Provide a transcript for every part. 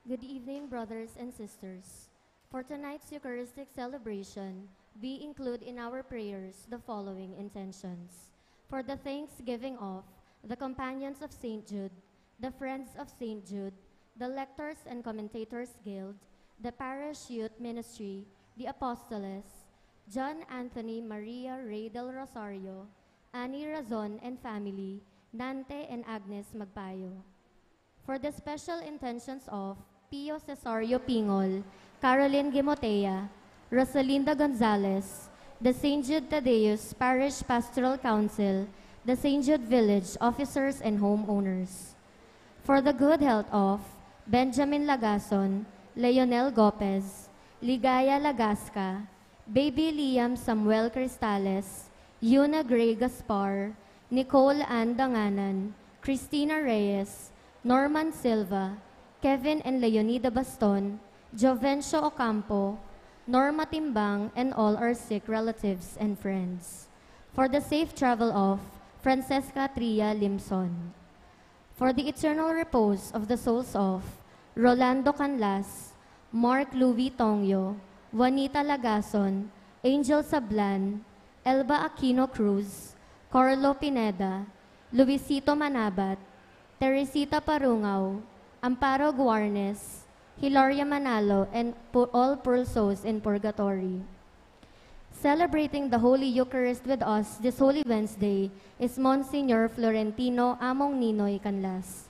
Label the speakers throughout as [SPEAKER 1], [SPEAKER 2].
[SPEAKER 1] Good evening, brothers and sisters. For tonight's Eucharistic celebration, we include in our prayers the following intentions. For the thanksgiving of the companions of St. Jude, the friends of St. Jude, the Lectors and Commentators Guild, the Parish Youth Ministry, the Apostoles, John Anthony Maria Rey del Rosario, Annie Razon and family, Nante and Agnes Magpayo. For the special intentions of Pio Cesario Pingol, Caroline Gimotea, Rosalinda Gonzalez, the St. Jude Thaddeus Parish Pastoral Council, the St. Jude Village officers and homeowners. For the good health of Benjamin Lagason, Leonel Gopez, Ligaya Lagasca, Baby Liam Samuel Cristales, Yuna Gray Gaspar, Nicole Ann Danganan, Christina Reyes, Norman Silva, Kevin and Leonida Baston, Jovencio Ocampo, Norma Timbang, and all our sick relatives and friends. For the safe travel of Francesca Tria Limson. For the eternal repose of the souls of Rolando Canlas, Mark Louis Tongyo, Juanita Lagason, Angel Sablan, Elba Aquino Cruz, Carlo Pineda, Luisito Manabat, Teresita Parungaw, Amparo Guarnes, Hilaria Manalo, and all poor souls in purgatory. Celebrating the Holy Eucharist with us this Holy Wednesday is Monsignor Florentino Among Ninoy Canlas.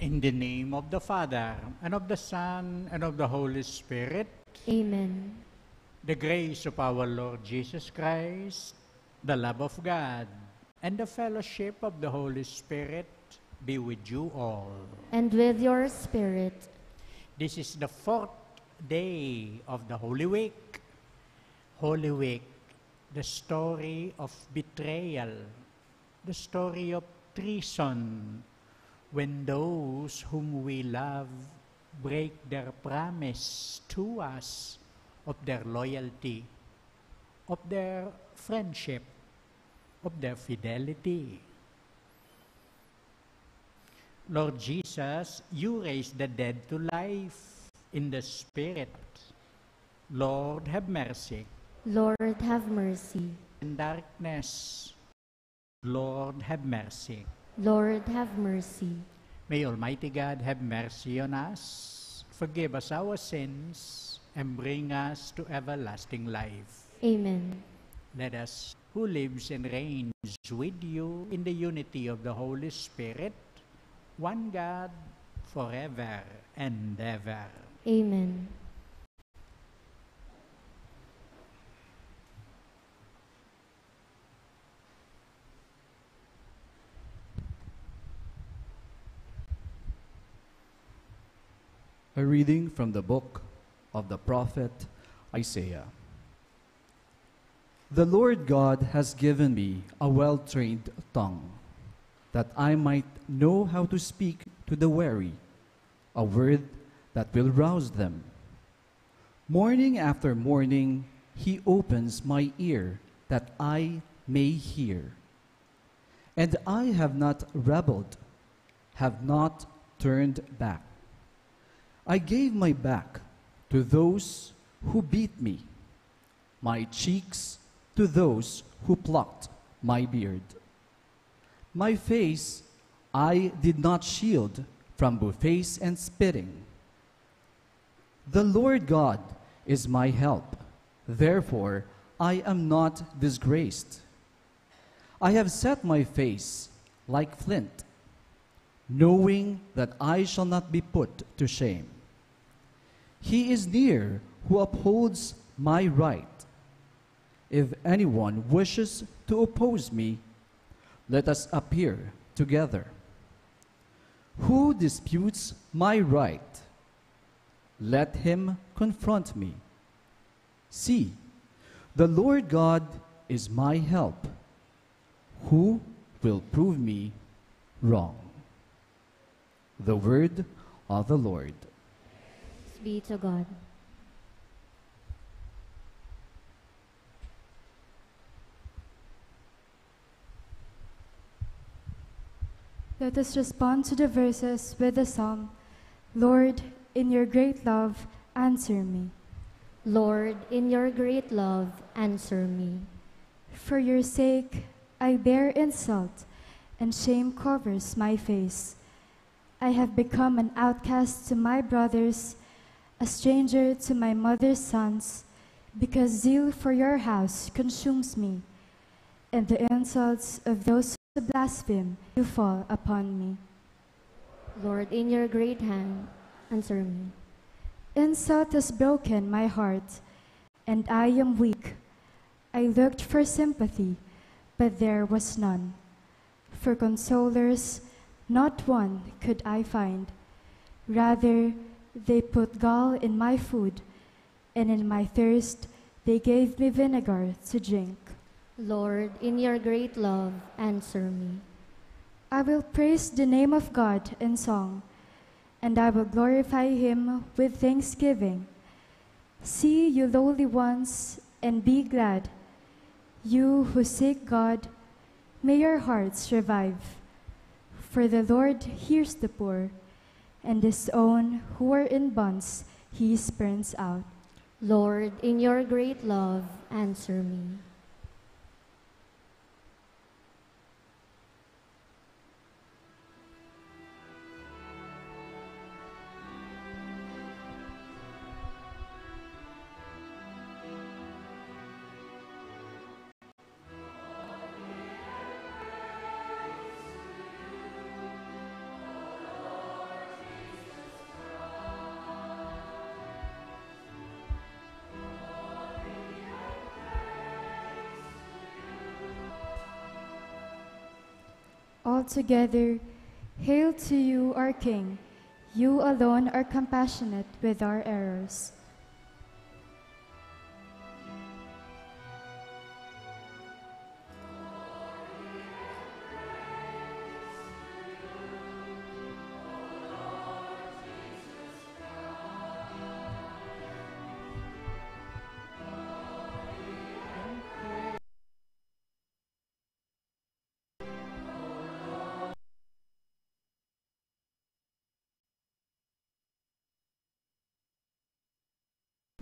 [SPEAKER 2] In the name of the Father, and of the Son, and of the Holy Spirit.
[SPEAKER 1] Amen.
[SPEAKER 2] The grace of our Lord Jesus Christ, the love of God, and the fellowship of the Holy Spirit be with you all.
[SPEAKER 1] And with your spirit.
[SPEAKER 2] This is the fourth day of the Holy Week. Holy Week, the story of betrayal, the story of treason, when those whom we love break their promise to us of their loyalty, of their friendship, of their fidelity. Lord Jesus, you raised the dead to life in the Spirit. Lord, have mercy.
[SPEAKER 1] Lord, have mercy.
[SPEAKER 2] In darkness, Lord, have mercy.
[SPEAKER 1] Lord, have mercy.
[SPEAKER 2] May Almighty God have mercy on us, forgive us our sins, and bring us to everlasting life.
[SPEAKER 1] Amen.
[SPEAKER 2] Let us, who lives and reigns with you in the unity of the Holy Spirit, one God, forever and ever.
[SPEAKER 1] Amen.
[SPEAKER 3] A reading from the book of the prophet Isaiah. The Lord God has given me a well-trained tongue, that I might know how to speak to the weary, a word that will rouse them. Morning after morning, he opens my ear that I may hear. And I have not rebelled, have not turned back. I gave my back to those who beat me, my cheeks to those who plucked my beard. My face I did not shield from buffets and spitting. The Lord God is my help, therefore I am not disgraced. I have set my face like flint, knowing that I shall not be put to shame. He is near who upholds my right. If anyone wishes to oppose me, let us appear together. Who disputes my right? Let him confront me. See, the Lord God is my help. Who will prove me wrong? The word of the Lord.
[SPEAKER 1] Thanks be to God.
[SPEAKER 4] Let us respond to the verses with the song, Lord, in your great love, answer me.
[SPEAKER 1] Lord, in your great love, answer me.
[SPEAKER 4] For your sake, I bear insult, and shame covers my face. I have become an outcast to my brothers, a stranger to my mother's sons, because zeal for your house consumes me, and the insults of those who blaspheme do fall upon me.
[SPEAKER 1] Lord, in your great hand, answer me.
[SPEAKER 4] Insult has broken my heart, and I am weak. I looked for sympathy, but there was none. For consolers, not one could I find. Rather, they put gall in my food, and in my thirst they gave me vinegar to drink.
[SPEAKER 1] Lord, in your great love, answer me.
[SPEAKER 4] I will praise the name of God in song, and I will glorify him with thanksgiving. See, you lowly ones, and be glad. You who seek God, may your hearts revive. For the Lord hears the poor, and his own who are in bonds he spurns out.
[SPEAKER 1] Lord, in your great love, answer me.
[SPEAKER 4] all together, Hail to you, our King. You alone are compassionate with our errors.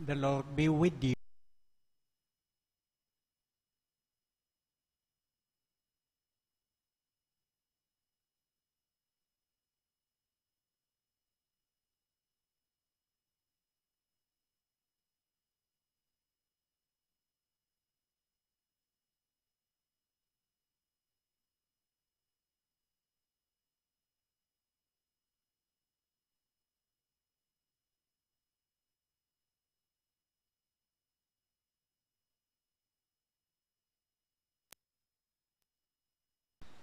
[SPEAKER 2] The Lord be with you.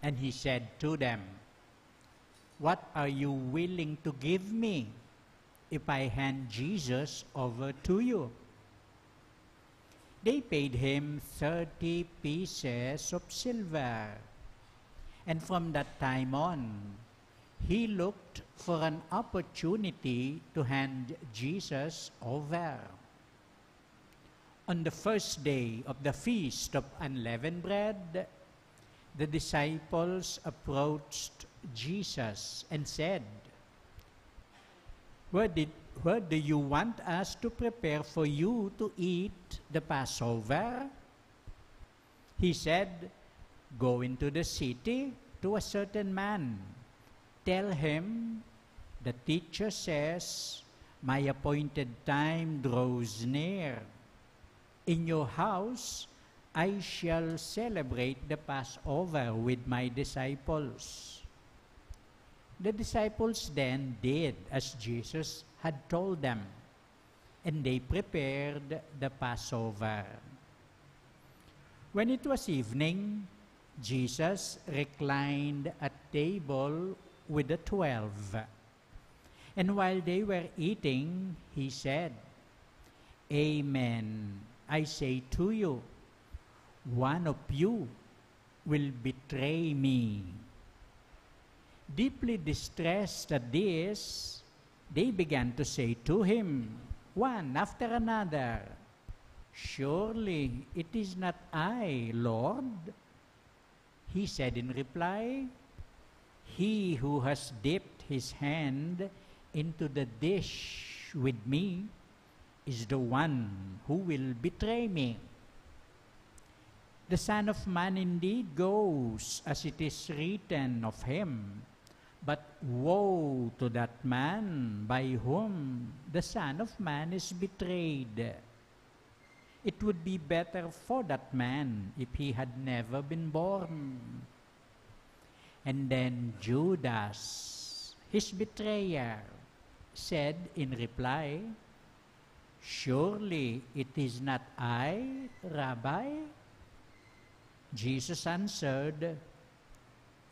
[SPEAKER 2] And he said to them, "What are you willing to give me if I hand Jesus over to you?" They paid him 30 pieces of silver. And from that time on, he looked for an opportunity to hand Jesus over. On the first day of the Feast of Unleavened Bread, the disciples approached Jesus and said, Where do you want us to prepare for you to eat the Passover?" He said, "Go into the city to a certain man. Tell him, the teacher says, my appointed time draws near. In your house, I shall celebrate the Passover with my disciples." The disciples then did as Jesus had told them, and they prepared the Passover. When it was evening, Jesus reclined at table with the 12. And while they were eating, he said, "Amen, I say to you, one of you will betray me." Deeply distressed at this, they began to say to him, one after another, "Surely it is not I, Lord." He said in reply, "He who has dipped his hand into the dish with me is the one who will betray me. The Son of Man indeed goes as it is written of him, but woe to that man by whom the Son of Man is betrayed. It would be better for that man if he had never been born." And then Judas, his betrayer, said in reply, "Surely it is not I, Rabbi?" Jesus answered,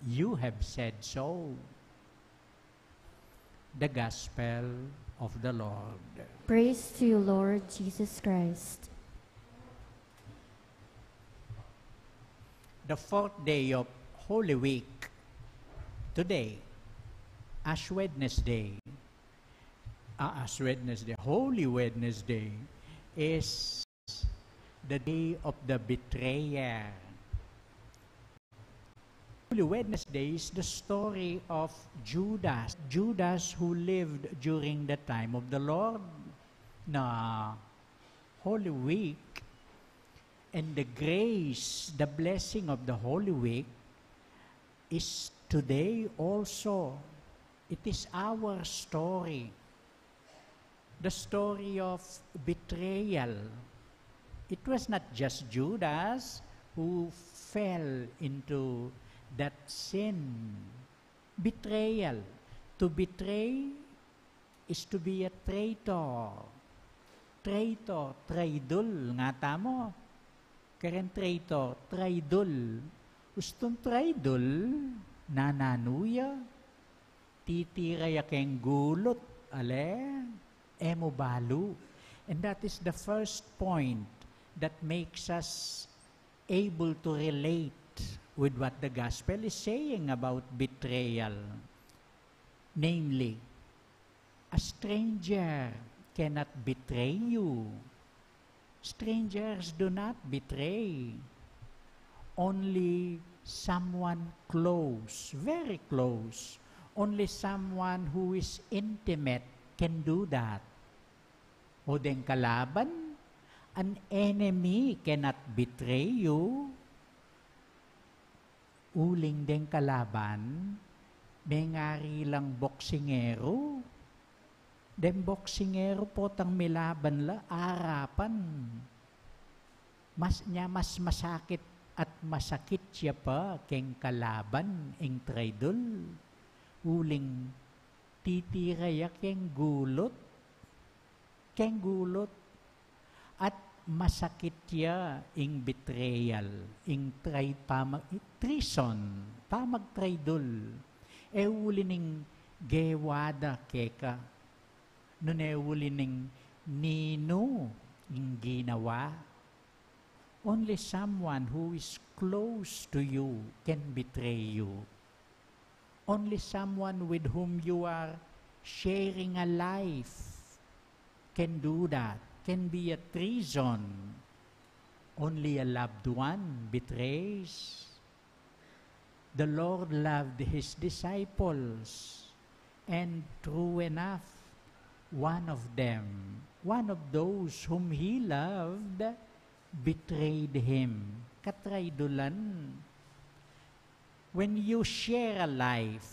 [SPEAKER 2] "You have said so." The Gospel of the Lord.
[SPEAKER 1] Praise to you, Lord Jesus Christ.
[SPEAKER 2] The fourth day of Holy Week, today, Ash Wednesday, Holy Wednesday, is the day of the betrayer. Holy Wednesday is the story of Judas. Judas who lived during the time of the Lord. Na Holy Week and the grace, the blessing of the Holy Week is today also. It is our story. The story of betrayal. It was not just Judas who fell into that sin. Betrayal. To betray is to be a traitor. Traitor, traidul, nga tamo. Karen traitor, traidul. Ustong traidul, nananuya, titiraya keng gulot, emo balu. And that is the first point that makes us able to relate with what the gospel is saying about betrayal. Namely, a stranger cannot betray you. Strangers do not betray. Only someone close, very close, only someone who is intimate can do that. O deng kalaban, an enemy cannot betray you. Uling deng kalaban, may ngari lang boksingero. Den boksingero po tang milaban la, arapan. Mas masakit at masakit siya pa keng kalaban ing traidol. Uling titiraya keng gulot. At masakit siya ing betrayal, ing treason, pamagtraidol. Uli ning gewada keka, nun uli ning nino ing ginawa. Only someone who is close to you can betray you. Only someone with whom you are sharing a life can do that, can be a treason. Only a loved one betrays. The Lord loved His disciples, and true enough, one of them, one of those whom He loved, betrayed Him. Katraidulan. When you share a life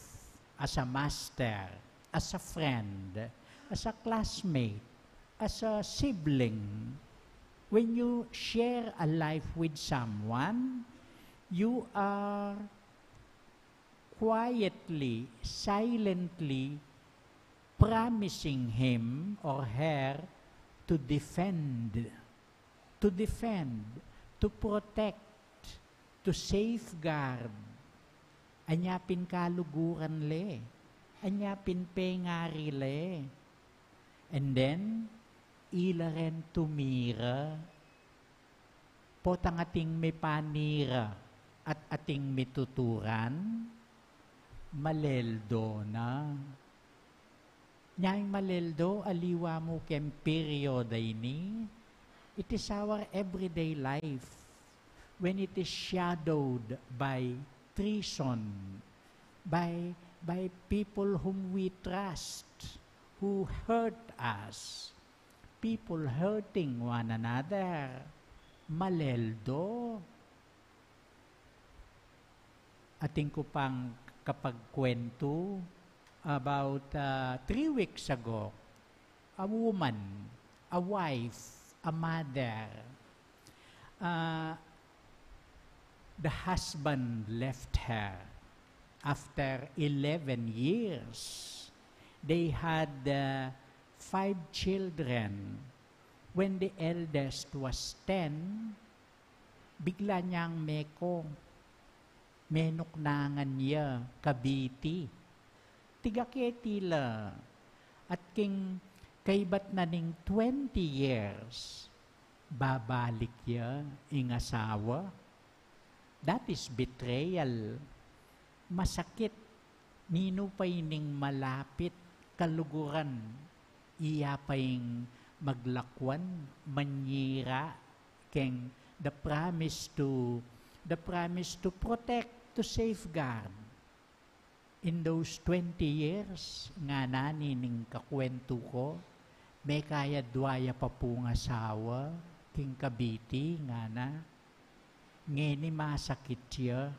[SPEAKER 2] as a master, as a friend, as a classmate, as a sibling, when you share a life with someone, you are quietly, silently promising him or her to defend, to protect, to safeguard. Anyapin kaluguran le, anyapin pengari le. And then, ila ren tumira, potang ating may panira at ating mituturan, maleldo na. Nyang maleldo, aliwa mo kem perioda ini, it is our everyday life when it is shadowed by treason, by people whom we trust, who hurt us, people hurting one another. Maleldo. Ating ko pang kapagkwento about 3 weeks ago, a woman, a wife, a mother, the husband left her after 11 years. They had 5 children. When the eldest was 10, bigla niyang menoknangan niya, kabiti. Tigaketila. At kaybat na ning 20 years, babalik niya ing asawa. That is betrayal. Masakit. Nino pa ining malapit, kaluguran. Iya pa ing maglakwan, manyira, keng the promise to protect, to safeguard. In those 20 years, nga nanining kakwento ko, may kaya duwaya pa pong asawa, king kabiti, nga na, ngeni masakit siya,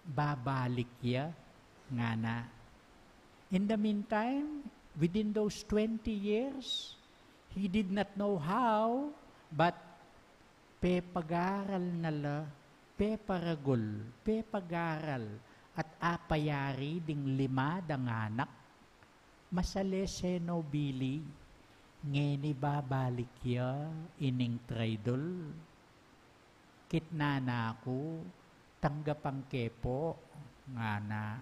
[SPEAKER 2] babalik siya, nga na. In the meantime, within those 20 years, he did not know how, but pepagaral nala, peparagol, pepagaral, at apayari ding 5 dang anak, masalese no bili, ngeni babalik ya, ining traidol. Kitna na ako, tanggapang kepo, nga na,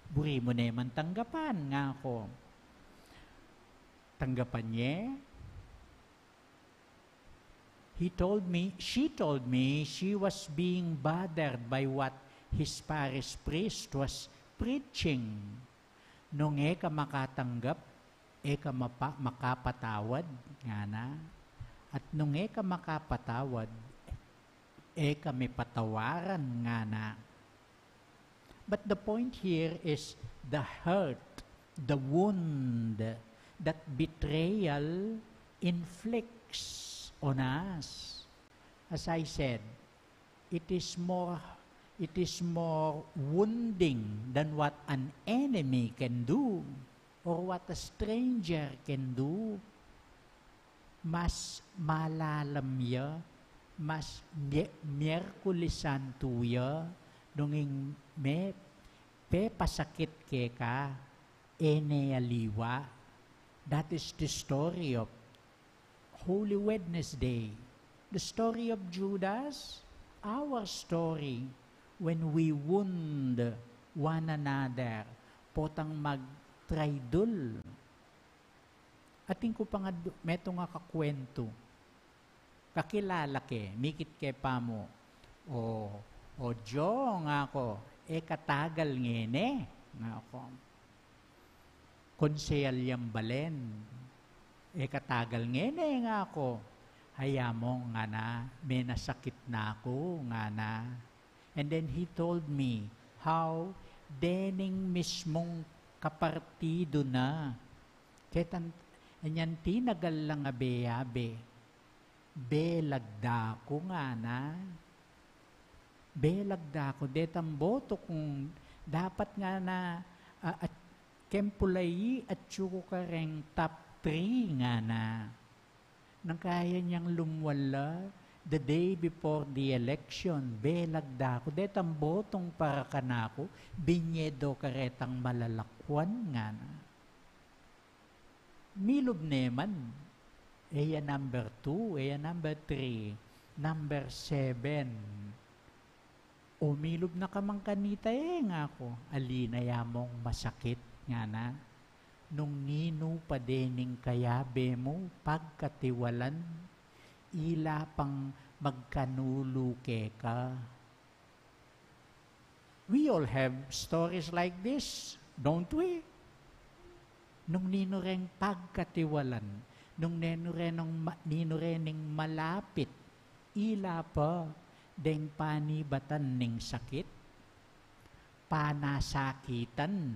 [SPEAKER 2] Buri mo naman tanggapan nga ako. Tanggapan niya. She told me she was being bothered by what his parish priest was preaching. Nung ka makatanggap, ka makapatawad, nga na. At nung ka makapatawad, ka may patawaran, nga na. But the point here is the hurt, the wound that betrayal inflicts on us. As I said, it is more wounding than what an enemy can do or what a stranger can do. Mas malalam ya, mas miyerkulisan tuya, nunging pasakit ke ka, aliwa. That is the story of Holy Wednesday. The story of Judas, our story, when we wound one another, potang mag-traidul. Ating ko pa nga, meto nga kakwento. Kakilala ke, mikit ke pa mo. O Jo nga ako, katagal ngene. Nga ako. Konsehal yang balen. Katagal ngene nga ako. Hayamo nga na, may nasakit na ako nga na. And then he told me how dening mismong kapartido na. Ketan, anyan tinagal lang abe-abe. Belagda ko nga na. Belagda ko. Detang boto kung dapat nga na at kempulay at syuko ka rin top 3 nga na. Nang kaya niyang lumwala the day before the election, belagda ko. Detang botong para kanako, binyedo karetang malalakwan nga na. Milob neman, number 2, number 3, number 7. O milob na kamang kanita nga ako, alina yamong masakit nga na. Nung nino pa dening kayabe mo, pagkatiwalan, ila pang magkanuluke ka. We all have stories like this, don't we? Nung nino ring pagkatiwalan, nung nino rening malapit, ila pa deng panibatan ning sakit, panasakitan.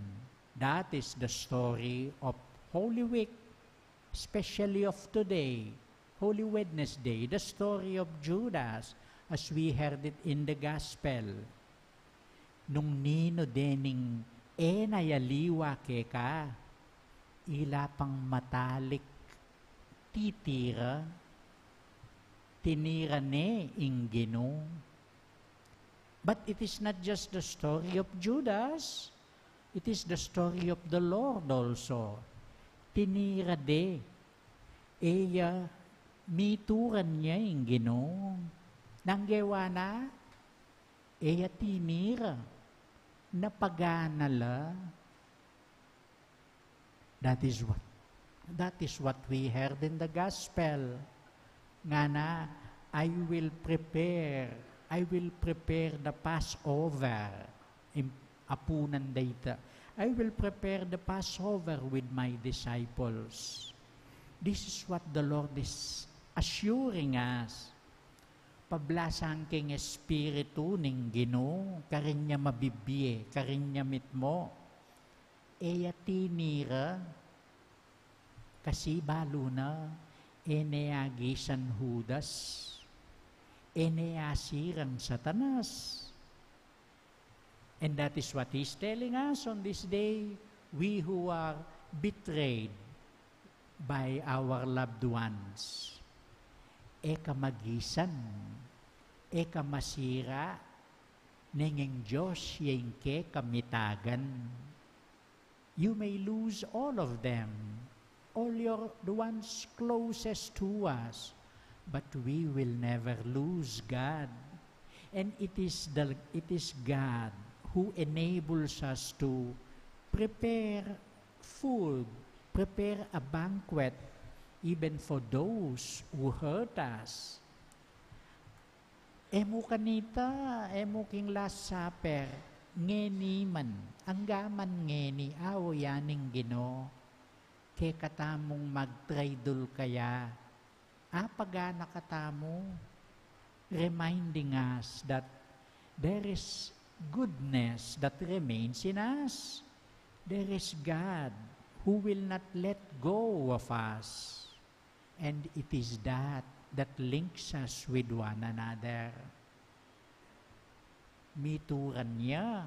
[SPEAKER 2] That is the story of Holy Week, especially of today, Holy Wednesday, the story of Judas, as we heard it in the Gospel. Nung nino dening nayaliwa ke ka, ila pang matalik, tinira ne ingino. But it is not just the story of Judas, it is the story of the Lord also. Tinira de, mituran niya ingino. Nanggewa na, tinira, napaganala. That is what we heard in the gospel. Nga na, I will prepare the Passover. Apunan data. I will prepare the Passover with my disciples. This is what the Lord is assuring us. Pablasan king espiritu ning Ginoo, karinya mabibye, karinya mitmo. Tinira, kasi balo na, eneagisan Judas, eneasirang Satanas. And that is what He's telling us on this day, we who are betrayed by our loved ones. Kamagisan, kamasira, ninging Diyos yung kamitagan. You may lose all of them, all the ones closest to us, but we will never lose God. And it is God who enables us to prepare food, prepare a banquet, even for those who hurt us. Emo kanita, emo king Last Supper, ngeni man, anggaman ngeni, awo yaning Gino, ke katamong magtraidol kaya, pagana katamo, reminding us that there is goodness that remains in us. There is God who will not let go of us. And it is that links us with one another. Mituran niya,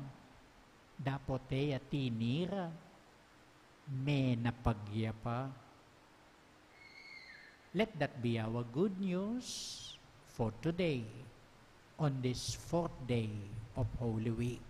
[SPEAKER 2] dapote at tinira, may napagya pa. Let that be our good news for today, on this 4th day of Holy Week.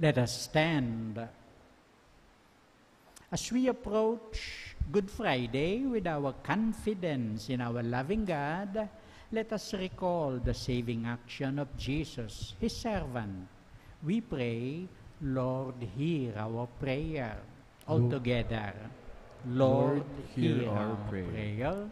[SPEAKER 2] Let us stand. As we approach Good Friday with our confidence in our loving God, let us recall the saving action of Jesus, His servant. We pray, Lord, hear our prayer. All together, Lord, hear our prayer.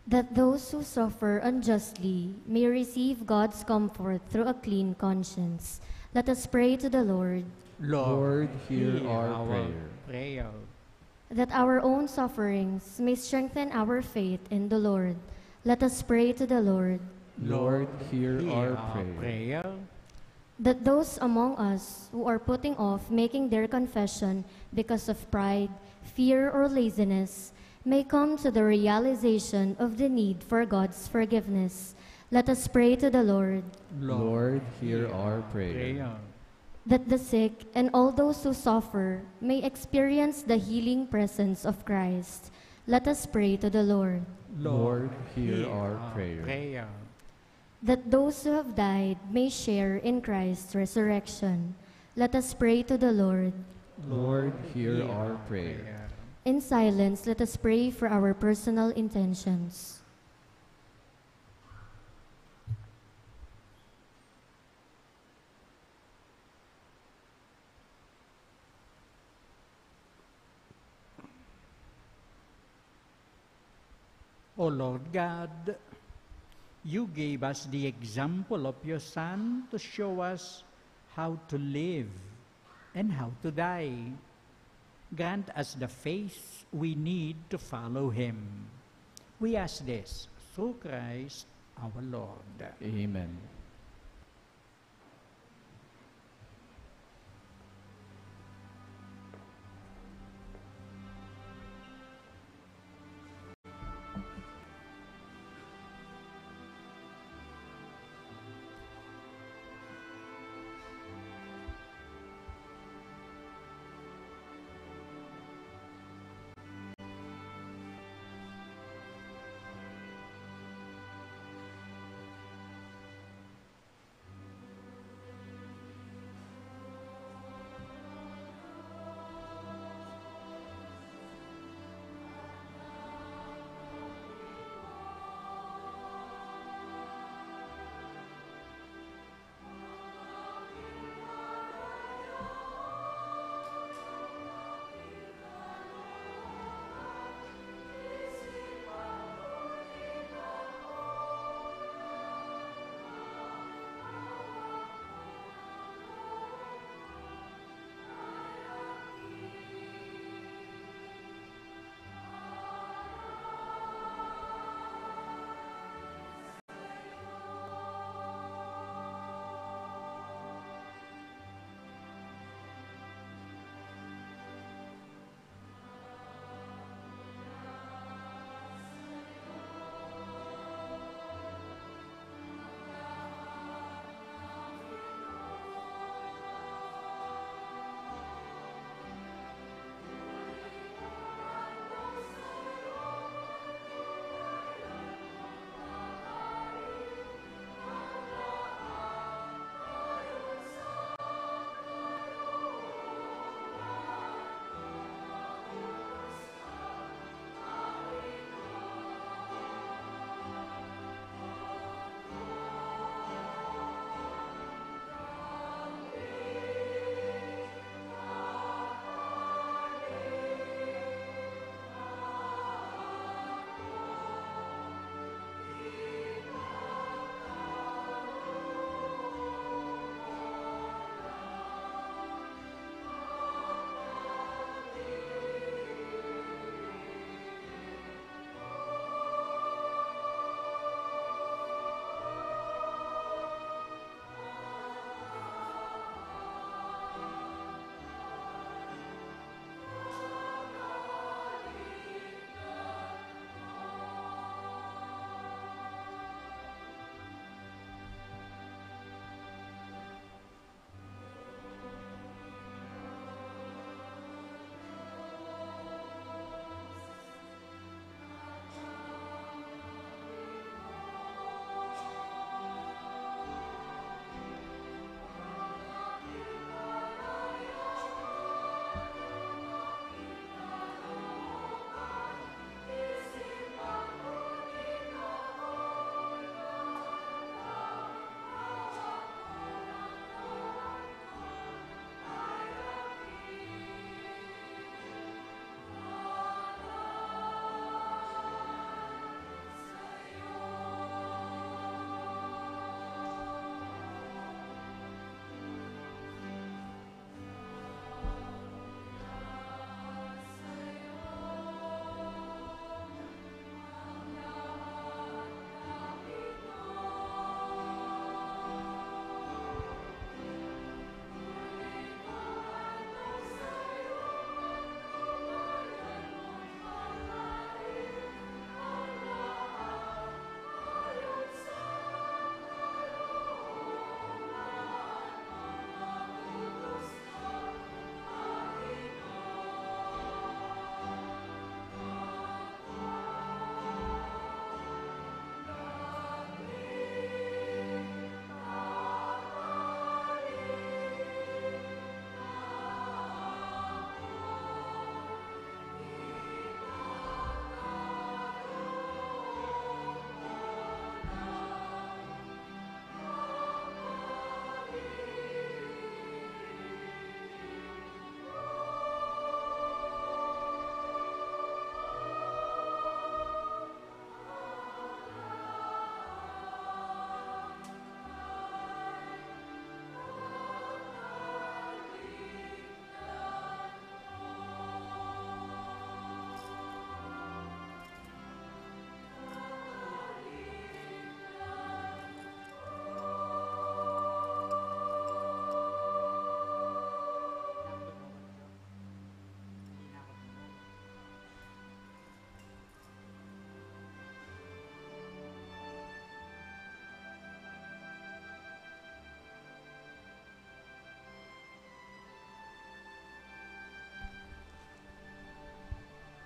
[SPEAKER 1] That those who suffer unjustly may receive God's comfort through a clean conscience. Let us pray to the Lord.
[SPEAKER 3] Lord, hear our prayer.
[SPEAKER 1] That our own sufferings may strengthen our faith in the Lord. Let us pray to the Lord.
[SPEAKER 3] Lord, hear our prayer.
[SPEAKER 1] That those among us who are putting off making their confession because of pride, fear, or laziness may come to the realization of the need for God's forgiveness. Let us pray to the Lord.
[SPEAKER 3] Lord, hear our prayer.
[SPEAKER 1] That the sick and all those who suffer may experience the healing presence of Christ. Let us pray to the Lord.
[SPEAKER 3] Lord, hear our prayer.
[SPEAKER 1] That those who have died may share in Christ's resurrection. Let us pray to the Lord.
[SPEAKER 3] Lord, hear our prayer.
[SPEAKER 1] In silence, let us pray for our personal intentions.
[SPEAKER 2] O Lord God, you gave us the example of your Son to show us how to live and how to die. Grant us the faith we need to follow him. We ask this through Christ our Lord.
[SPEAKER 3] Amen.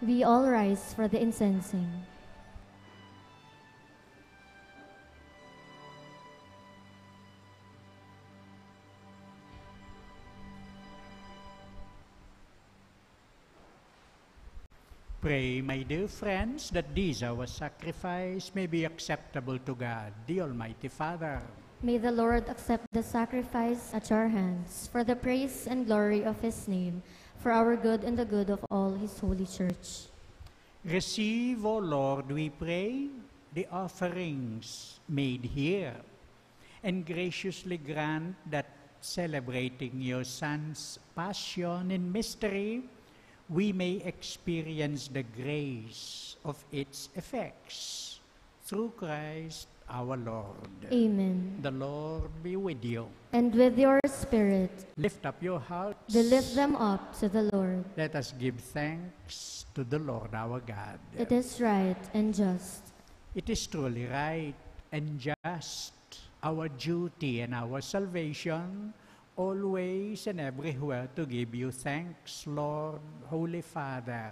[SPEAKER 1] We all rise for the incensing.
[SPEAKER 2] Pray, my dear friends, that this our sacrifice may be acceptable to God, the Almighty Father.
[SPEAKER 1] May the Lord accept the sacrifice at your hands for the praise and glory of his name, for our good and the good of all his holy church.
[SPEAKER 2] Receive, O Lord, we pray, the offerings made here, and graciously grant that celebrating your Son's passion in mystery, we may experience the grace of its effects. Through Christ our Lord.
[SPEAKER 1] Amen.
[SPEAKER 2] The Lord be with you.
[SPEAKER 1] And with your spirit,
[SPEAKER 2] Lift up your hearts.
[SPEAKER 1] we lift them up to the Lord.
[SPEAKER 2] Let us give thanks to the Lord our God.
[SPEAKER 1] It is right and just.
[SPEAKER 2] It is truly right and just, our duty and our salvation, always and everywhere to give you thanks, Lord, Holy Father,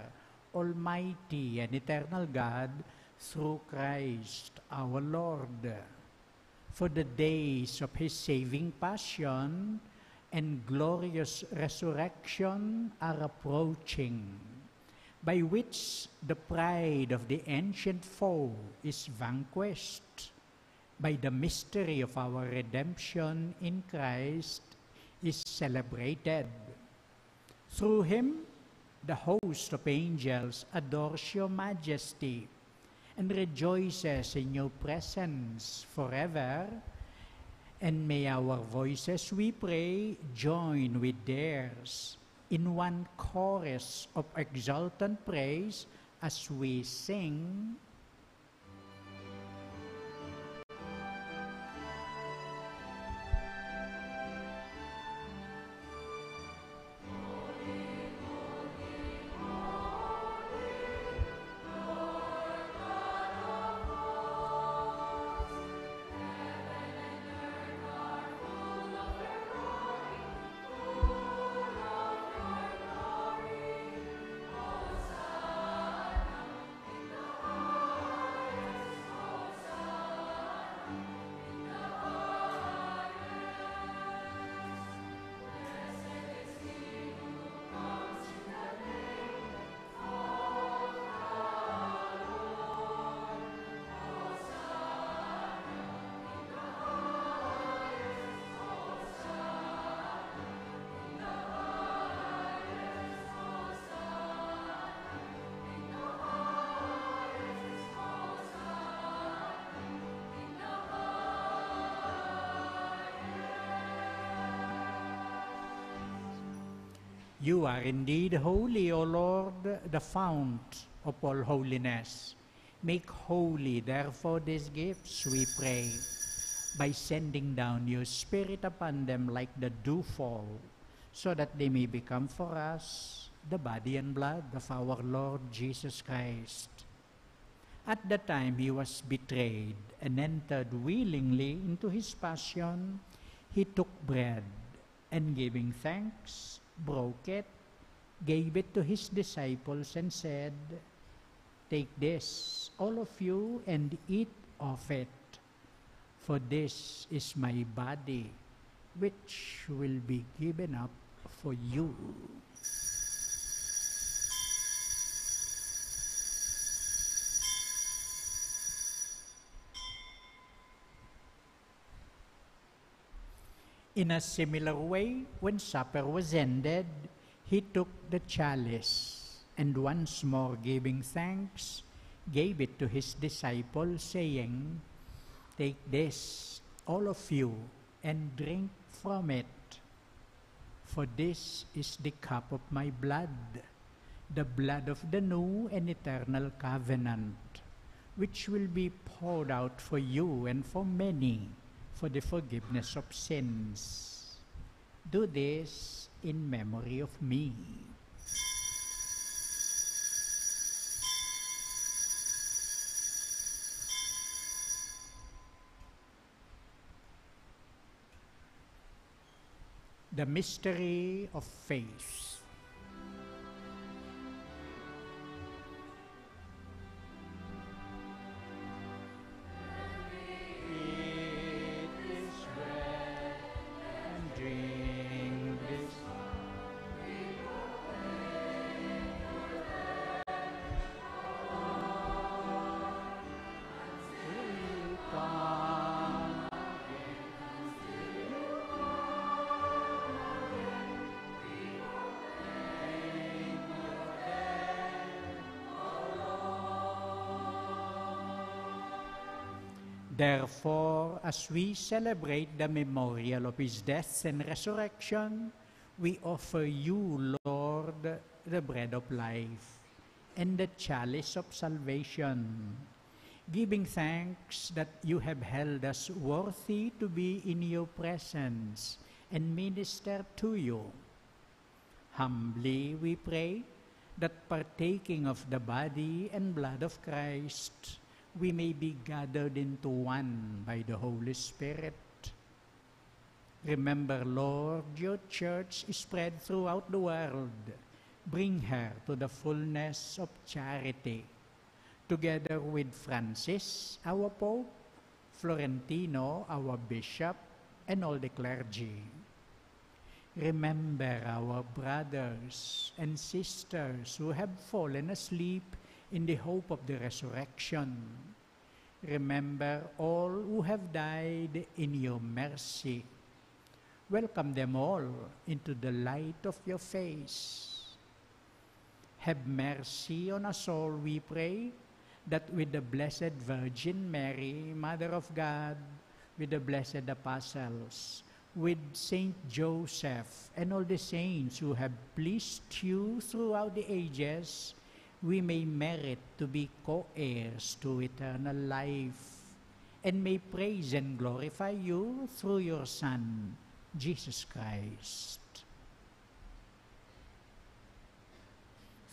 [SPEAKER 2] Almighty and eternal God, through Christ our Lord. For the days of his saving passion and glorious resurrection are approaching, by which the pride of the ancient foe is vanquished, by the mystery of our redemption in Christ is celebrated. Through him, the host of angels adores your majesty and rejoices in your presence forever. And may our voices, we pray, join with theirs in one chorus of exultant praise as we sing, You are indeed holy, O Lord, the fount of all holiness. Make holy, therefore, these gifts, we pray, by sending down your Spirit upon them like the dewfall, so that they may become for us the body and blood of our Lord Jesus Christ. At the time he was betrayed and entered willingly into his passion, he took bread, and giving thanks, broke it, gave it to his disciples, and said, "Take this, all of you, and eat of it, for this is my body, which will be given up for you." In a similar way, when supper was ended, he took the chalice, and once more giving thanks, gave it to his disciples, saying, "Take this, all of you, and drink from it. For this is the cup of my blood, the blood of the new and eternal covenant, which will be poured out for you and for many, for the forgiveness of sins. Do this in memory of me." The mystery of faith. Therefore, as we celebrate the memorial of his death and resurrection, we offer you, Lord, the bread of life and the chalice of salvation, giving thanks that you have held us worthy to be in your presence and minister to you. Humbly we pray that partaking of the body and blood of Christ, we may be gathered into one by the Holy Spirit. Remember, Lord, your church is spread throughout the world. Bring her to the fullness of charity, together with Francis, our Pope, Florentino, our Bishop, and all the clergy. Remember our brothers and sisters who have fallen asleep in the hope of the resurrection. Remember all who have died in your mercy. Welcome them all into the light of your face. Have mercy on us all, we pray, that with the Blessed Virgin Mary, Mother of God, with the blessed apostles, with Saint Joseph and all the saints who have pleased you throughout the ages, we may merit to be co-heirs to eternal life, and may praise and glorify you through your Son, Jesus Christ.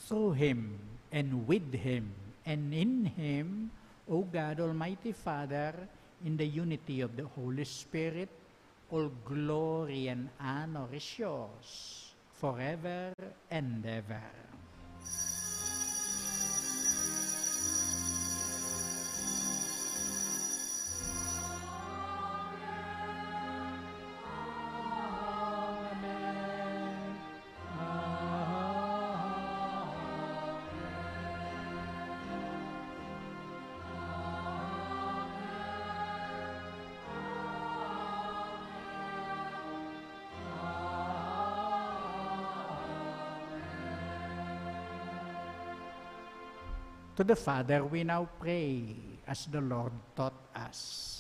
[SPEAKER 2] Through him, and with him, and in him, O God, Almighty Father, in the unity of the Holy Spirit, all glory and honor is yours, forever and ever. To the Father we now pray, as the Lord taught us.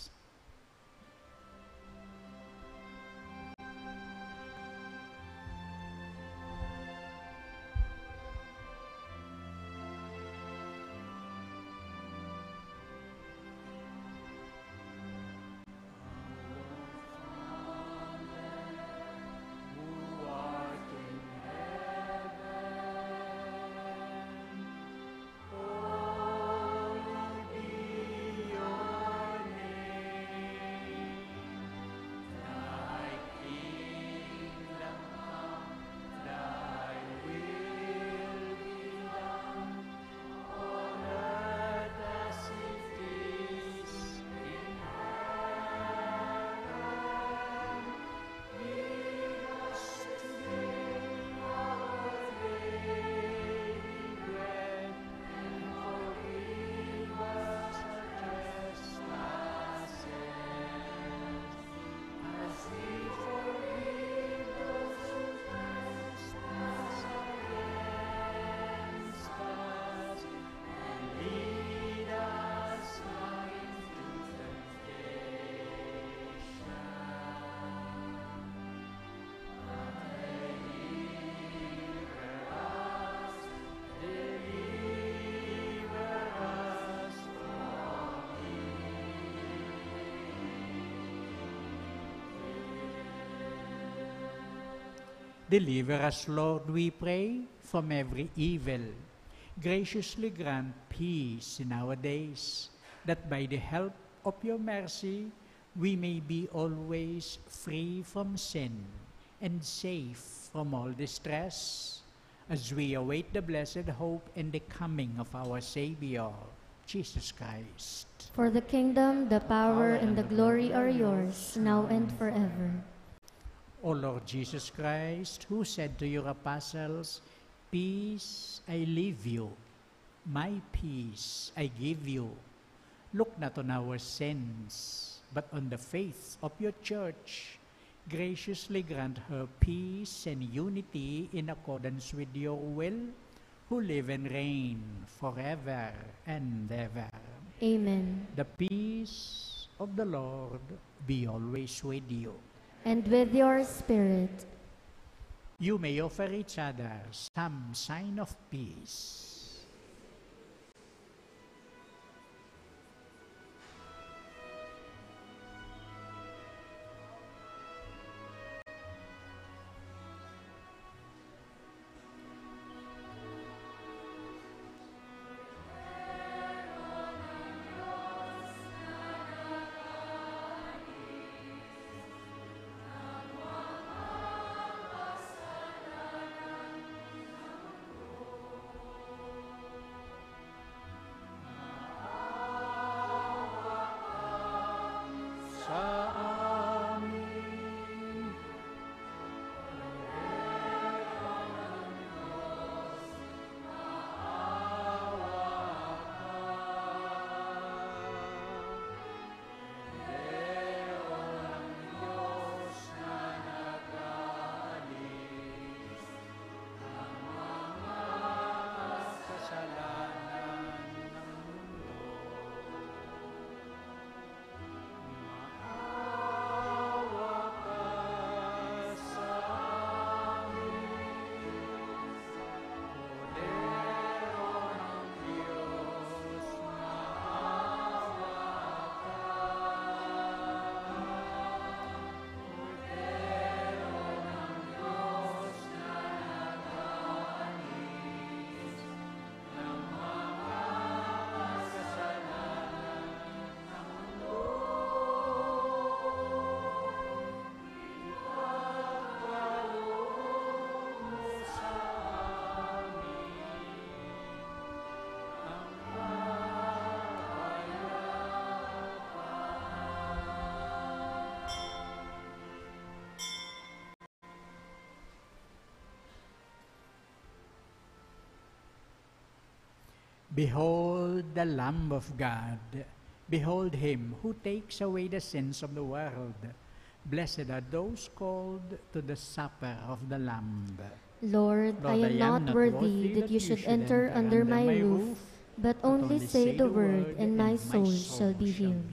[SPEAKER 2] Deliver us, Lord, we pray, from every evil. Graciously grant peace in our days, that by the help of your mercy, we may be always free from sin and safe from all distress, as we await the blessed hope and the coming of our Savior, Jesus Christ.
[SPEAKER 1] For the kingdom, the power, and the glory are yours, now and forever.
[SPEAKER 2] O Lord Jesus Christ, who said to your apostles, "Peace I leave you, my peace I give you," look not on our sins, but on the faith of your church. Graciously grant her peace and unity in accordance with your will, who live and reign forever and ever.
[SPEAKER 1] Amen.
[SPEAKER 2] The peace of the Lord be always with you.
[SPEAKER 1] And with your spirit.
[SPEAKER 2] You may offer each other some sign of peace. Behold the Lamb of God. Behold him who takes away the sins of the world. Blessed are those called to the supper of the Lamb.
[SPEAKER 1] Lord, I am not worthy that you should enter under my roof, but only say the word, and my soul shall be healed.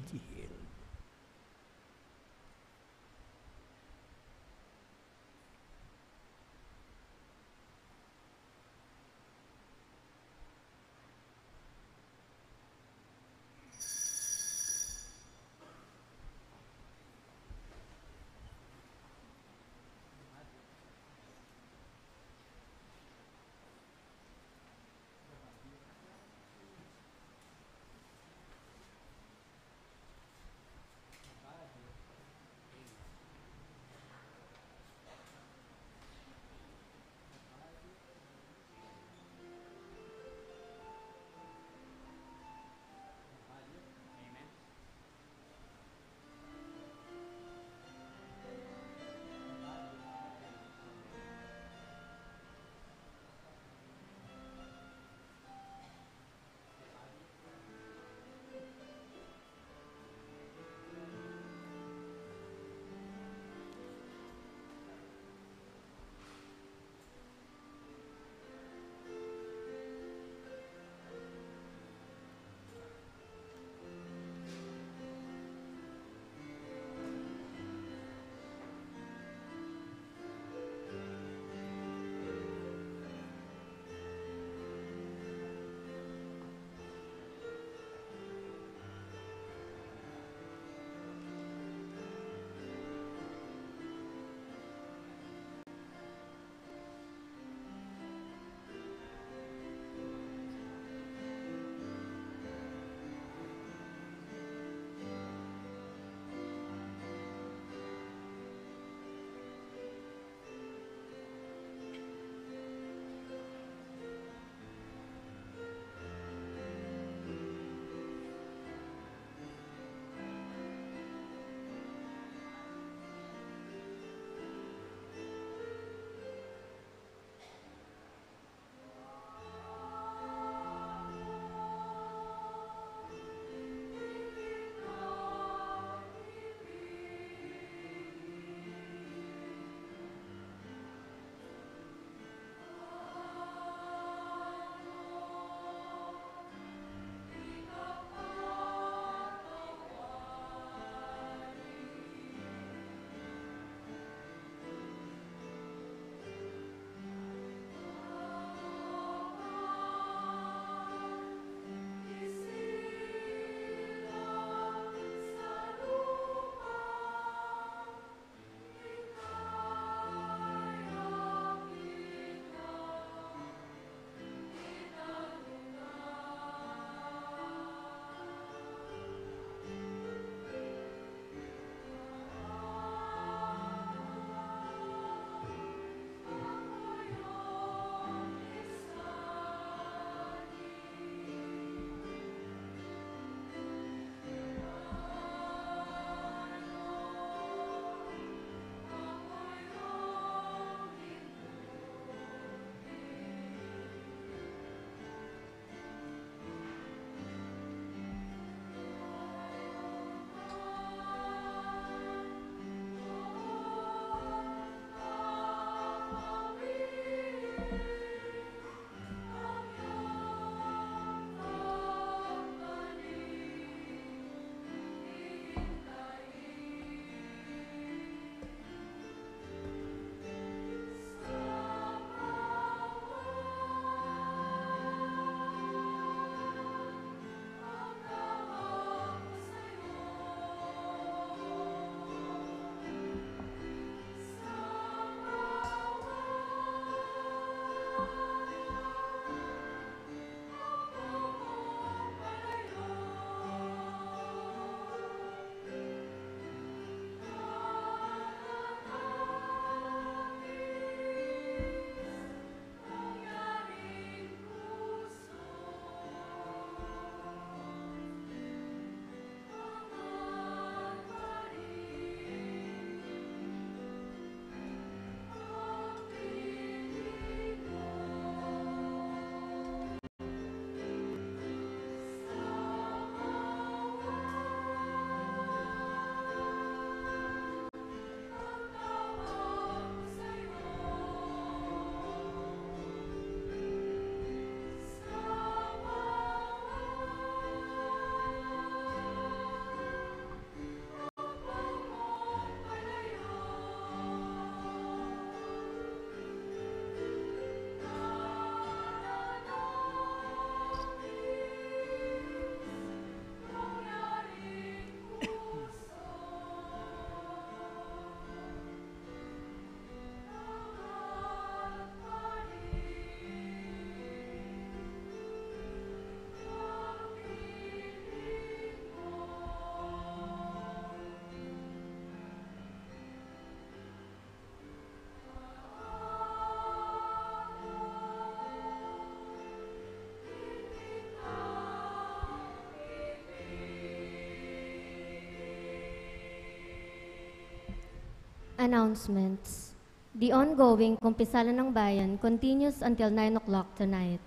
[SPEAKER 1] Announcements. The ongoing Kumpisalan ng Bayan continues until 9 o'clock tonight.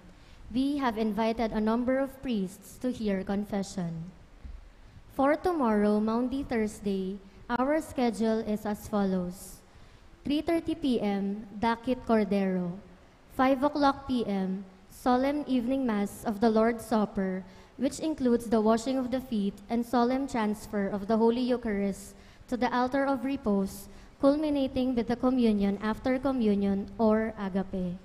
[SPEAKER 1] We have invited a number of priests to hear confession. For tomorrow, Maundy Thursday, our schedule is as follows. 3:30 p.m., Dakit Cordero. 5 o'clock p.m., Solemn Evening Mass of the Lord's Supper, which includes the washing of the feet and solemn transfer of the Holy Eucharist to the altar of repose, culminating with the communion after communion or agape.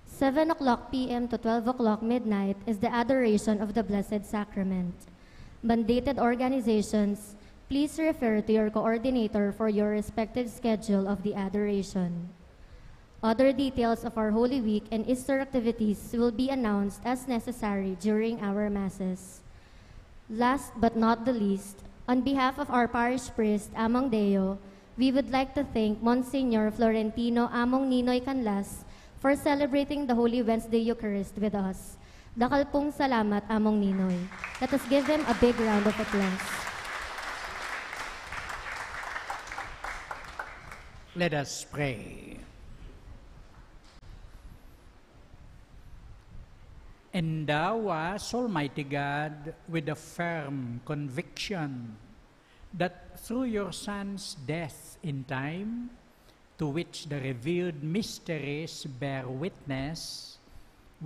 [SPEAKER 1] 7 o'clock p.m. to 12 o'clock midnight is the adoration of the Blessed Sacrament. Mandated organizations, please refer to your coordinator for your respective schedule of the adoration. Other details of our Holy Week and Easter activities will be announced as necessary during our Masses. Last but not the least, on behalf of our parish priest, Among Deo, we would like to thank Monsignor Florentino Among Ninoy Canlas for celebrating the Holy Wednesday Eucharist with us. Dakal pong salamat, Among Ninoy. Let us give him a big round of applause.
[SPEAKER 2] Let us pray. Endow us, Almighty God, with a firm conviction that through your Son's death in time, to which the revealed mysteries bear witness,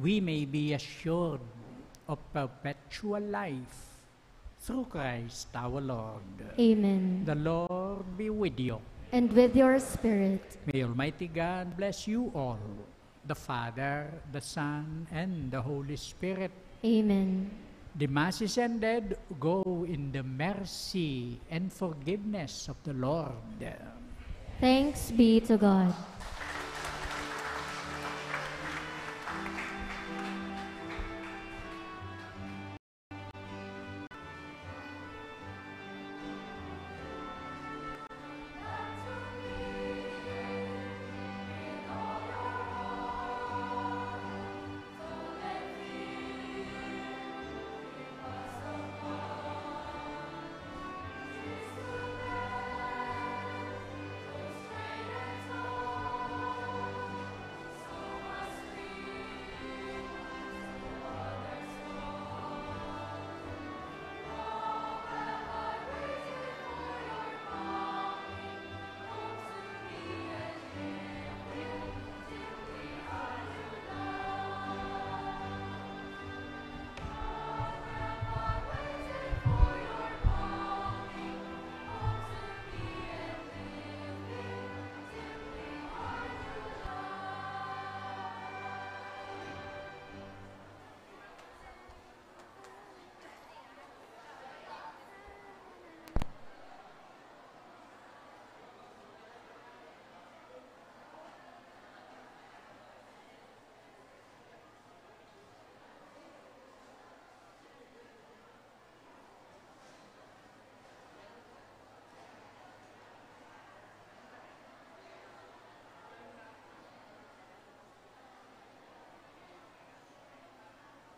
[SPEAKER 2] we may be assured of perpetual life through Christ our Lord.
[SPEAKER 1] Amen.
[SPEAKER 2] The Lord be with you.
[SPEAKER 1] And with your spirit.
[SPEAKER 2] May Almighty God bless you all, the Father, the Son, and the Holy Spirit.
[SPEAKER 1] Amen.
[SPEAKER 2] The Mass is ended. Go in the mercy and forgiveness of the Lord.
[SPEAKER 1] Thanks be to God.